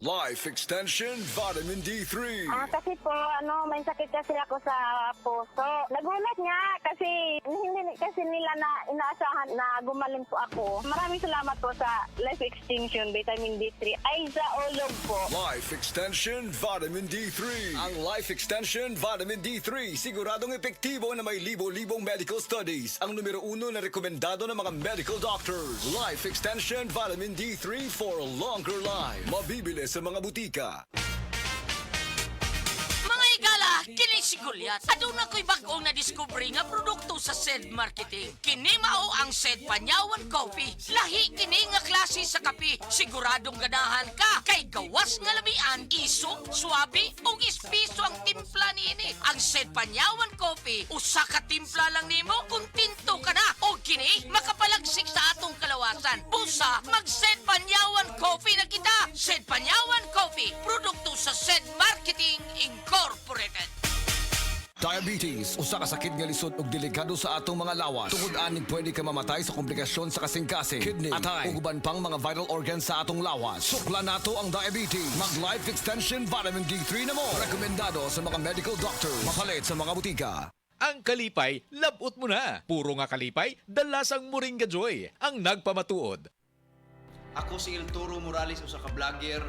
Life Extension Vitamin D3. Kasi po, may sakit kasi ako sa puso. Nagulat nga kasi hindi kasi nila na inaasahan na gumaling po ako. Maraming salamat po sa Life Extension Vitamin D3. Ay, sa ulog po. Life Extension Vitamin D3. Ang Life Extension Vitamin D3 siguradong epektibo na may libo-libong medical studies. Ang numero 1 na rekomendado ng mga medical doctors. Life Extension Vitamin D3 for a longer life. Mabibili sa mga butika. Mga igala, kini si Goliath. Aduna ko'y bagong na-discovery nga produkto sa SED Marketing. Kini mao ang SED Panyawan Coffee. Lahi kini nga klase sa kape. Siguradong ganahan ka. Kay gawas nga lamian, iso, swabe, ug ispiso ang timpla niini. Ang SED Panyawan Coffee, usa ka timpla lang nimo, kuntinto ka na. O kini, makapalagsik sa atong kalawasan. Busa, mag-SED Panyawan Coffee na kita. SED Panyawan Coffee, produkto sa SED Marketing Incorporated. Diabetes, usa ka sakit nga lisod ug delikado sa atong mga lawas. Tungod aning pwede ka mamatay sa komplikasyon sa kasing-kasing, kidney, atay, ug uban pang mga vital organs sa atong lawas. Sukla nato ang diabetes. Mag Life Extension Vitamin D3 na mo. Rekomendado sa mga medical doctors. Mapalit sa mga butika. Ang kalipay, labot mo na. Puro nga kalipay, dalasang Moringa Joy, ang nagpamatuod. Ako si El Toro Morales, usa ka vlogger.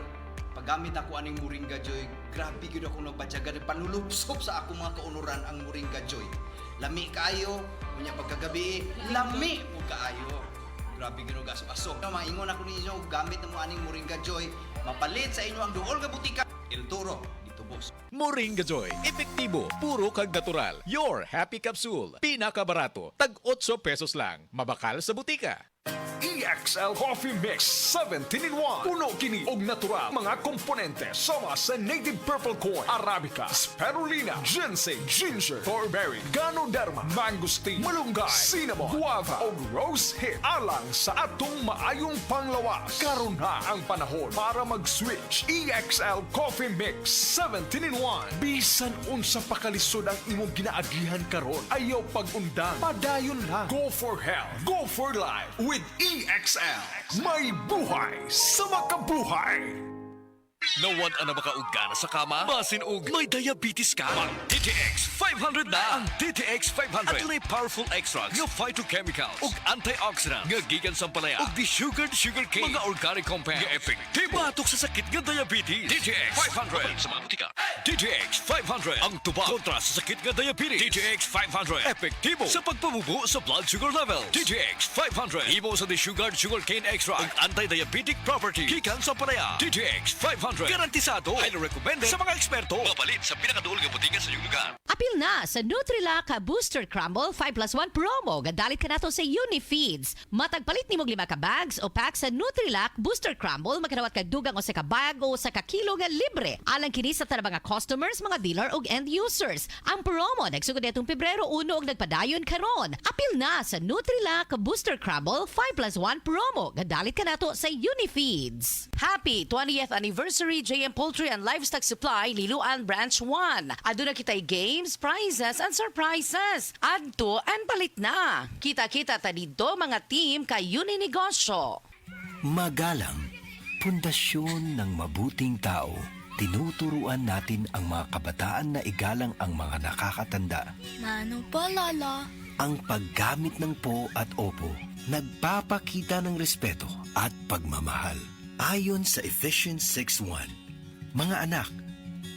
Paggamit ako aning Moringa Joy, grabe gyud ako nagbatyaga panulupsop sa akong mga kaunuran ang Moringa Joy. Lami kaayo, unya pagkagabi, lami mo kaayo. Grabe gyud aso-aso. Maingon ako ninyo gamit mo aning Moringa Joy, mapalit sa inyo ang duol nga butika. El Toro, dito boss. Moringa Joy, epektibo, puro kag natural. Your Happy Capsule, pinakabarato, tag 8 pesos lang. Mabakal sa butika. EXL Coffee Mix 17-in-1. Puno kini og natural mga komponente sama sa native purple corn, arabica, spirulina, ginseng, ginger, thornberry, ganoderma, mangosteen, malunggay, cinnamon, guava ug rose hip alang sa atong maayong panglawas. Karon na ang panahon para mag-switch. EXL Coffee Mix 17-in-1. Bisan unsa pa kalisod ang imong ginaagihan karon, ayaw pag-undang, padayon lang. Go for health, go for life with EXL. May buhay sa makabuhay. Nawan na makaugana sa kama, masin og may diabetes ka. Mag DTX 500 na. Ang DTX 500 adunay powerful extracts nga phytochemicals ug antioxidants nga gikan sa palaya ug sugar cane mga organic compounds nga epektibo batok sa sakit nga diabetes. DTX 500 sa mga butika. DTX 500 ang tubag kontra sa sakit nga diabetes. DTX 500 epektibo sa pagpamubo sa blood sugar level. DTX 500 imo sa sugar cane extract ug anti-diabetic property gikan sa palaya. DTX 500 garantisado. Highly recommended sa mga eksperto. Mapalit sa pinakaduol nga butika sa iyong lugar. Apil na sa Nutrilak Booster Crumble 5+1 promo. Gadalit ka nato sa Unifeeds. Matagpalit ni mong 5 ka bags o pack sa Nutrilak Booster Crumble. Magkanawat ka dugang o sa ka bag o sa ka kilo nga libre. Alang kini sa tanang mga customers, mga dealer o end users. Ang promo nagsugod itong Pebrero 1 og nagpadayon karon. Apil na sa Nutrilak Booster Crumble 5+1 promo. Gadalit ka nato sa Unifeeds. Happy 20th anniversary JM Poultry and Livestock Supply, Liloan Branch 1. Aduna kitay games, prizes, and surprises. Adto and palit na. Kita-kita ta dito mga team kay Uninegosyo. Magalang, pundasyon ng mabuting tao. Tinuturuan natin ang mga kabataan na igalang ang mga nakakatanda. Ano pa, Lala? Ang paggamit ng po at opo, nagpapakita ng respeto at pagmamahal. Ayon sa Ephesians 6:1, mga anak,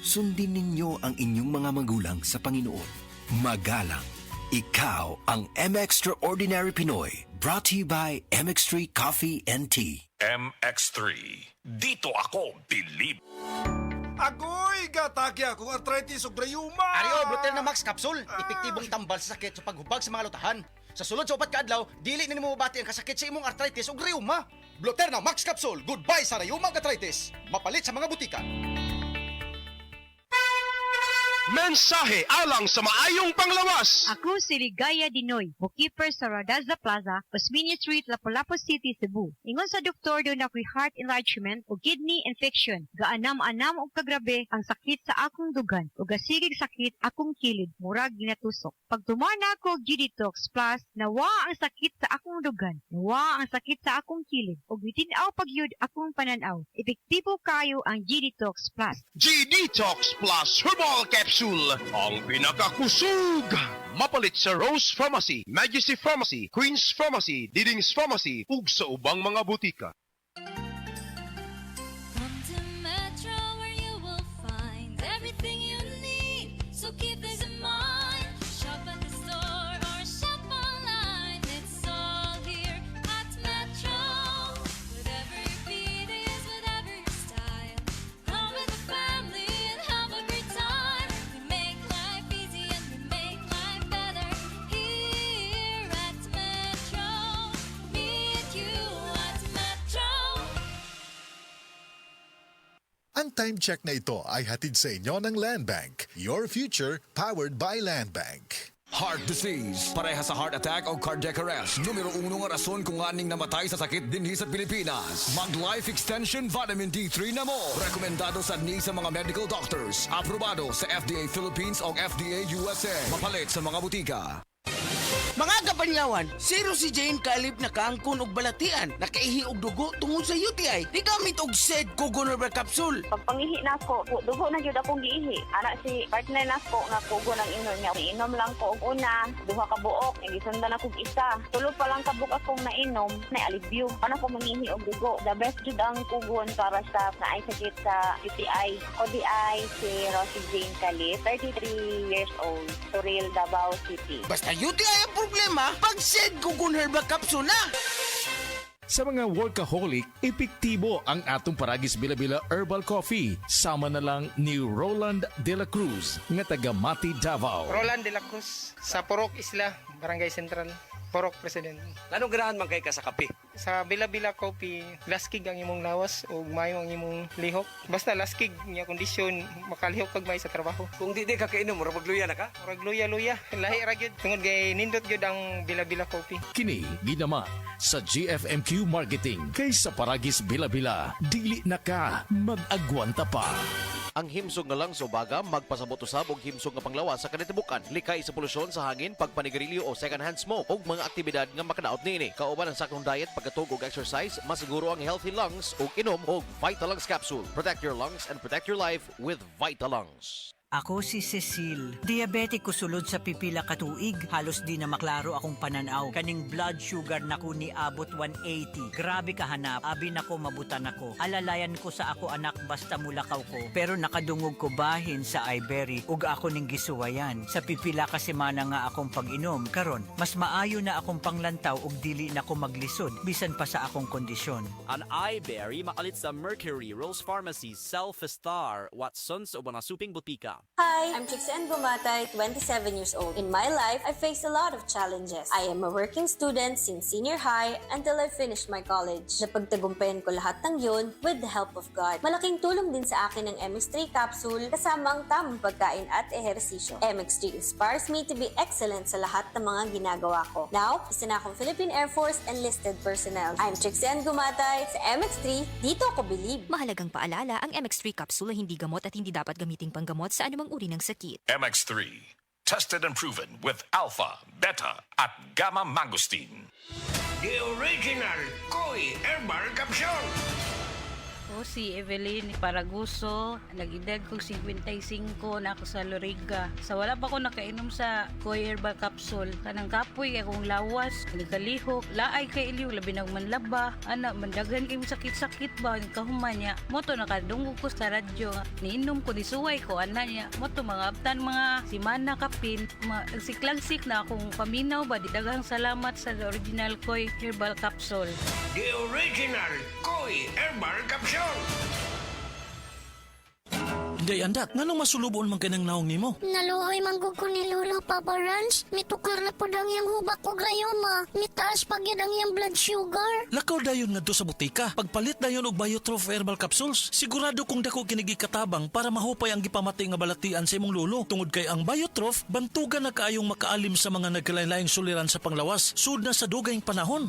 sundin ninyo ang inyong mga magulang sa Panginoon. Magalang, ikaw ang M-Extraordinary Pinoy. Brought to you by MX3 Coffee and Tea. MX3. Dito ako, believe. Agoy, gataki ako arthritis ug rayuma. Ario, Brutel na Max Capsule. Epektibong tambal sa sakit sa paghubag sa mga lutahan. Sa sulod sa 4 ka adlaw, dili na nimo mabati ang kasakit sa imong arthritis ug rayuma. Bloterna Max Capsule. Goodbye sa rayuma ug arthritis. Mapalit sa mga butika. Mensahe alang sa maayong panglawas. Ako si Ligaya Dinoy, bookkeeper sa Radaza Plaza, Osmeña Street, Lapu-Lapu City, Cebu. Ingon sa doktor doon ako'y heart enlargement o kidney infection. Gaanam-anam o kagrabe ang sakit sa akong dugan o gasigig sakit akong kilid, murag ginatusok. Pag tumana ko G-Detox Plus, nawa ang sakit sa akong dugan, nawa ang sakit sa akong kilid, o bitinaw pagyud akong pananaw. Epektibo kayo ang G-Detox Plus. G-Detox Plus Herbal Capsule. Ang pinakakusog. Mapalit sa Rose Pharmacy, Majesty Pharmacy, Queen's Pharmacy, Diding's Pharmacy, ug sa ubang mga butika. Come to Metro where you will find everything you need. So keep this in mind. Shop at the store or shop online. It's all here at Metro. Whatever your beat is, whatever your style. Come with the family and have a great time. We make life easy and we make life better here at Metro. Me and you at Metro. Ang time check na ito ay hatid sa inyo ng Land Bank. Your future powered by Land Bank. Heart disease, pareha sa heart attack o cardiac arrest. Numero 1 nga rason kung aning namatay sa sakit dinhi sa Pilipinas. Mag Life Extension Vitamin D3 na mo. Rekomendado sa ni sa mga medical doctors. Aprobado sa FDA Philippines o FDA USA. Mapalit sa mga butika. Mga kapanyawan, zero si Jane kalip na kaangkon og balatian, nakaihi og dugo tungod sa UTI. Digamit og SED Kugon Herbal Capsule. Pag pangihi na ko, dugo na jud akong giihi. Ana si partner na ko nga kugo ng inom niya. Inom lang ko og una, duha ka buok, gisundan ako og isa. Tulo pa lang ka buok akong nainom, na alibyo. Ano ko mangihi og dugo. The best jud ang kugon para sa naay sakit sa UTI. ODI si Rosie Jane Calip, 33 years old, Toril, Davao City. Basta UTI ang problema, pag SED Kugon Herbal Capsule na. Sa mga workaholic, epektibo ang atong Paragis Bila-Bila Herbal Coffee. Sama na lang ni Roland De La Cruz, nga taga Mati, Davao. Roland De La Cruz, sa Purok Isla, Barangay Central, Purok President. Anong ganahan man kay ka sa kape? Sa Bila-Bila Coffee, laskig ang imong lawas o mayo ang imong lihok. Basta laskig niya kondisyon, makalihok pag may sa trabaho. Kung di ka kainom, mura magluya na ka? Murag luya-luya, lahi ra gyud. Tungod kay nindot gyud ang Bila-Bila Coffee. Kini ginaman sa GFMQ Marketing. Kaysa Paragis Bila-Bila, dili na ka mag-agwanta pa. Ang himsog nga lang sa ubaga, magpasabot usab og himsog nga panglawas sa kanitibukan. Likay sa polusyon sa hangin, pagpanigarilyo o second-hand smoke og mga aktibidad nga makadaot niini. Kauban ang sakong diet, pagkatug og exercise, masiguro ang healthy lungs og inom og Vitalungs capsule. Protect your lungs and protect your life with Vitalungs. Ako si Cecil. Diabetic ko sulod sa pipila ka tuig. Halos di na maklaro akong pananaw. Kaning blood sugar nako ni abot 180. Grabe kahanap. Abi nako mabutan ako. Alalayan ko sa ako anak basta mulakaw ko. Pero nakadungog ko bahin sa iBerry ug ako ning gisuwayan. Sa pipila ka semana nga akong pag-inom. Karon, mas maayo na akong panglantaw ug dili na ko maglisod bisan pa sa akong kondisyon. An iBerry makalit sa Mercury, Rose Pharmacy, Self-Star, Watsons o mga suping butika. Hi, I'm Trixen Gumatay, 27 years old. In my life, I faced a lot of challenges. I am a working student since senior high until I finished my college. Napagtagumpayan ko lahat ng yun with the help of God. Malaking tulong din sa akin ang MX3 capsule kasama ang tamang pagkain at ehersisyo. MX3 inspires me to be excellent sa lahat ng mga ginagawa ko. Now, isa na akong Philippine Air Force enlisted personnel. I'm Trixen Gumatay sa MX3, dito ako believe. Mahalagang paalala, ang MX3 capsule ay hindi gamot at hindi dapat gamiting panggamot sa anumang uri ng sakit. MX3, tested and proven with alpha, beta, at gamma mangosteen. The original Koi Herbal Capsule. Ako si Evelyn Paraguso, nag-edad kong 55 na ako sa Loriga. Sa wala pa ko nakainom sa Koi Herbal Capsule, kanang kapoy akong lawas, nagkalihok, laay kay iliw, labi ng manlaba, anak, mandagan kayo sakit-sakit ba, kahuman niya. Moto nakadungog ko sa radyo, niinom ko, nisuway ko, anak niya. Moto mga aptan, mga simana kapin, nagsiklagsik na akong paminaw ba, didagang salamat sa original Koi Herbal Capsule. The original Koi Herbal Capsule. Day andat, nganong masulubon man kanang naong nimo? Naluoy manggug ko ni Lolo, Papa Rans. Mitukar na po ang iyang hubak ko gayoma. Mitaas pag yan ang iyang blood sugar. Lakaw dayon ngadto sa butika. Pagpalit dayon og Biotrof herbal capsules. Sigurado kung dako kinigi katabang para mahupay ang gipamatay nga balatian sa imong lolo. Tungod kay ang Biotrof bantugan na kaayong makaalim sa mga nagkalain-laing suliran sa panglawas. Sud na sa dugayng panahon.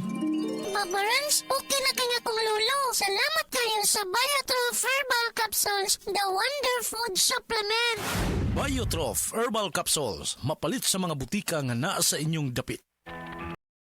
Papa Rans, okay na kaya kong lolo. Salamat kayo sa Biotrof herbal capsules, the wonder food supplement. Biotrof herbal capsules, mapalit sa mga butika nga naa sa inyong dapit.